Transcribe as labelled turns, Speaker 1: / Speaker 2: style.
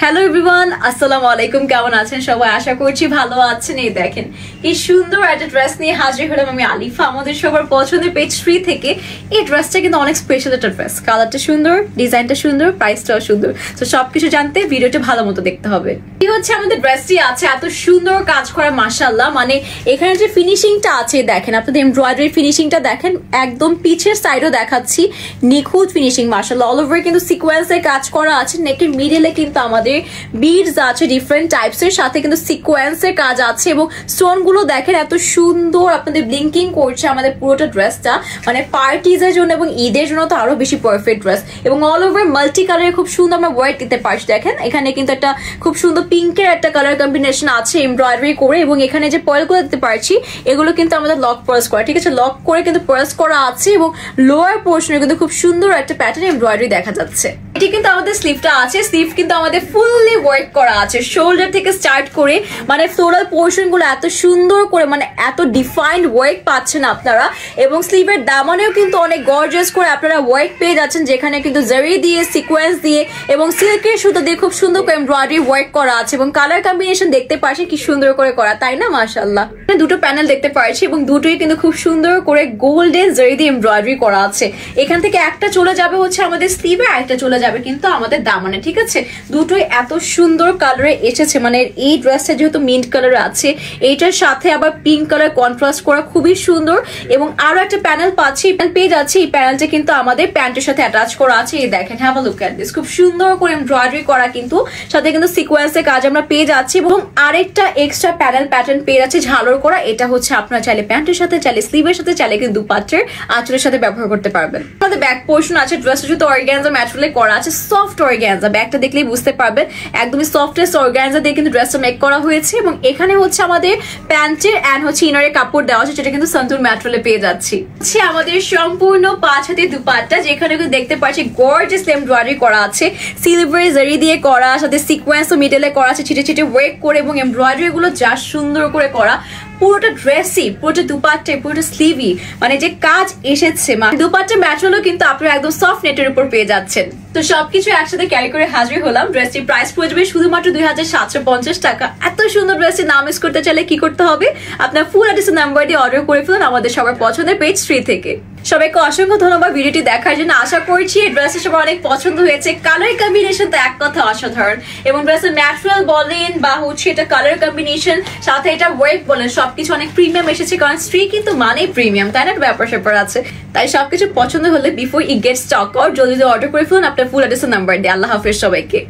Speaker 1: Hello everyone, আসসালামু আলাইকুম। কেমন আছেন সবাই? আশা করছি ভালো আছেন। এই দেখেন এই সুন্দর একটা ড্রেস নিয়ে হাজির হলাম আমি আলিফা, আমাদের সবার পছন্দের পেজ 3 থেকে। এই ড্রেসটা কিন্তু অনেক স্পেশাল একটা ড্রেস, কালারটা সুন্দর, ডিজাইনটা সুন্দর, প্রাইসটাও সুন্দর। তো সবকিছু জানতে ভিডিওটা ভালো মতো দেখতে হবে। এই হচ্ছে আমাদের ড্রেসটি আছে এত সুন্দর কাজ করা, মাশাআল্লাহ। মানে এখানে যে ফিনিশিংটা আছে দেখেন, আপনাদের এমব্রয়ডারি ফিনিশিংটা দেখেন, একদম পিছের সাইডও দেখাচ্ছি, নিখুঁত ফিনিশিং মাশাআল্লাহ। অল ওভার কিন্তু সিকোয়েন্সের কাজ করা আছে, নেকের মিডলে কিন্তু আমাদের বিডস আছে ডিফারেন্ট টাইপস এর, সাথে কিন্তু সিকোয়েন্সের কাজ আছে এবং স্টোন গুলো দেখেন এত সুন্দর আপনাদের ব্লিঙ্কিং করছে আমাদের পুরোটা ড্রেসটা। মানে পার্টিজ এর জন্য এবং ঈদের জন্য তো আরো বেশি পারফেক্ট ড্রেস। এবং অল ওভার মাল্টি কালারের খুব সুন্দর আমরা ওয়ার্ক দিতে পারছি। দেখেন এখানে কিন্তু একটা খুব সুন্দর পিঙ্কের একটা কালার কম্বিনেশন আছে এমব্রয়ডারি করে, এবং এখানে যে পার্ল গুলো দিতে পারছি এগুলো কিন্তু আমাদের লক পার্লস করা, ঠিক আছে, লক করে কিন্তু পার্লস করা আছে এবং লোয়ার পোর্শনে কিন্তু খুব সুন্দর একটা প্যাটার্ন এমব্রয়ডারি দেখা যাচ্ছে। এটি কিন্তু আমাদের স্লিভটা আছে, স্লিভ কিন্তু আমাদের ফুললি ওয়ার্ক করা আছে, শোল্ডার থেকে স্টার্ট করে মানে ফ্লোরাল পোর্শন গুলো এত সুন্দর করে, মানে এত ডিফাইন্ড ওয়ার্ক পাচ্ছেন আপনারা। এবং স্লিভের দামানেও কিন্তু অনেক গর্জিয়াস করে আপনারা ওয়ার্ক পেয়ে যাচ্ছেন, যেখানে কিন্তু জারি দিয়ে, সিকোয়েন্স দিয়ে এবং সিল্কের সুতো দিয়ে খুব সুন্দর করে এমব্রয়ডারি ওয়ার্ক করা আছে। এবং কালার কম্বিনেশন দেখতে পাচ্ছেন কি সুন্দর করে করা, তাই না? মাশাআল্লাহ। দুটো প্যানেল দেখতে পাচ্ছি এবং দুটোই কিন্তু খুব সুন্দর করে গোল্ডেন জারি দিয়ে এমব্রয়ডারি করা আছে। এখান থেকে একটা চলে যাবে হচ্ছে আমাদের স্লিভে, একটা চলে যাবে কিন্তু আমাদের দামানে, ঠিক আছে। দুটোই এত সুন্দর কালারে এসেছে। মানে এই ড্রেসটা যেহেতু মিন্ট কালার আছে, এইটার সাথে আবার পিঙ্ক কালার কন্ট্রাস্ট করা, খুবই সুন্দর। এবং আরো একটা প্যানেল পাচ্ছি, পেয়ে যাচ্ছে। এই প্যানেলটা কিন্তু আমাদের প্যান্টের সাথে অ্যাটাচ করা আছে। এই দেখেন, have a look at this, খুব সুন্দর করে এমব্রয়ডারি করা, কিন্তু সাথে কিন্তু সিকোয়েন্সের কাজ আমরা পেয়ে যাচ্ছি। এবং আরেকটা এক্সট্রা প্যাটার্ন পেয়ে যাচ্ছে ঝালর করা। এটা হচ্ছে আপনারা চাইলে প্যান্টের সাথে, চাইলে স্লিভের সাথে, চাইলে কিন্তু দুপাত্রের আঁচলের সাথে ব্যবহার করতে পারবেন। আমাদের ব্যাক পোর্শন আছে, ড্রেসটা যেহেতু অর্গানজা ম্যাটেরিয়ালে করা আছে, সফট অর্গানজা, ব্যাগটা দেখলেই বুঝতে পারবেন একদমই সফটেস্ট অর্গানজা দিয়ে কিন্তু ড্রেসটা মেক করা হয়েছে। এবং এখানে হচ্ছে আমাদের প্যান্টের এন্ড হচ্ছে ইনারের কাপড় দেওয়া আছে, যেটা কিন্তু সন্তুর ম্যাটেরিয়ালে পেয়ে যাচ্ছি। হচ্ছে আমাদের সম্পূর্ণ 5 হাতে দুপাট্টা, যেখানে কিন্তু দেখতে পাচ্ছি গর্জিয়াস এমব্রয়ডারি করা আছে, সিলভার জারি দিয়ে করা, সাথে সিকোয়েন্স ও মিডলে করা আছে ছিটে ছিটে ওয়ার্ক করে, এবং এমব্রয়ডারি গুলো যা সুন্দর করে করা। পুরোটা ড্রেসই, পুরোটা দুপাট্টায়, পুরোটা স্লিভই মানে যে কাজ এসেছে। দুপাট্টা ম্যাটেরিয়ালও কিন্তু আপনারা একদম সফট নেটের উপর পেয়ে যাচ্ছেন। তো সবকিছু একসাথে ক্যারি করে হাজির হলাম। ড্রেসটির প্রাইস পড়ে যাবে শুধুমাত্র 2750 টাকা। এত সুন্দর ড্রেসটির নাম মিস করতে চাইলে কি করতে হবে? আপনার ফুল অ্যাড্রেস নাম্বার দিয়ে অর্ডার করে ফেলুন আমাদের সবার পছন্দের পেজ 3 থেকে। সবাইকে অসংখ্য ধন্যবাদ ভিডিওটি দেখার জন্য। আশা করছি এই ড্রেসটা সবার অনেক পছন্দ হয়েছে। কালার কম্বিনেশন তো এক কথা অসাধারণ, এবং ড্রেসের ন্যাচারাল বলেন বা হচ্ছে এটা কালার কম্বিনেশন, সাথে এটা ওয়ার্ক বলেন, সবকিছু অনেক প্রিমিয়াম এসেছে। কারণ স্ত্রী কিন্তু মানেই প্রিমিয়াম, তাই না? ব্যাপার স্যাপার আছে। তাই সবকিছু পছন্দ হলে before it gate stock out জলদি অর্ডার করে ফেলুন আপনার ফুল অ্যাড্রেস নাম্বার দিয়ে। আল্লাহ হাফেজ সবাইকে।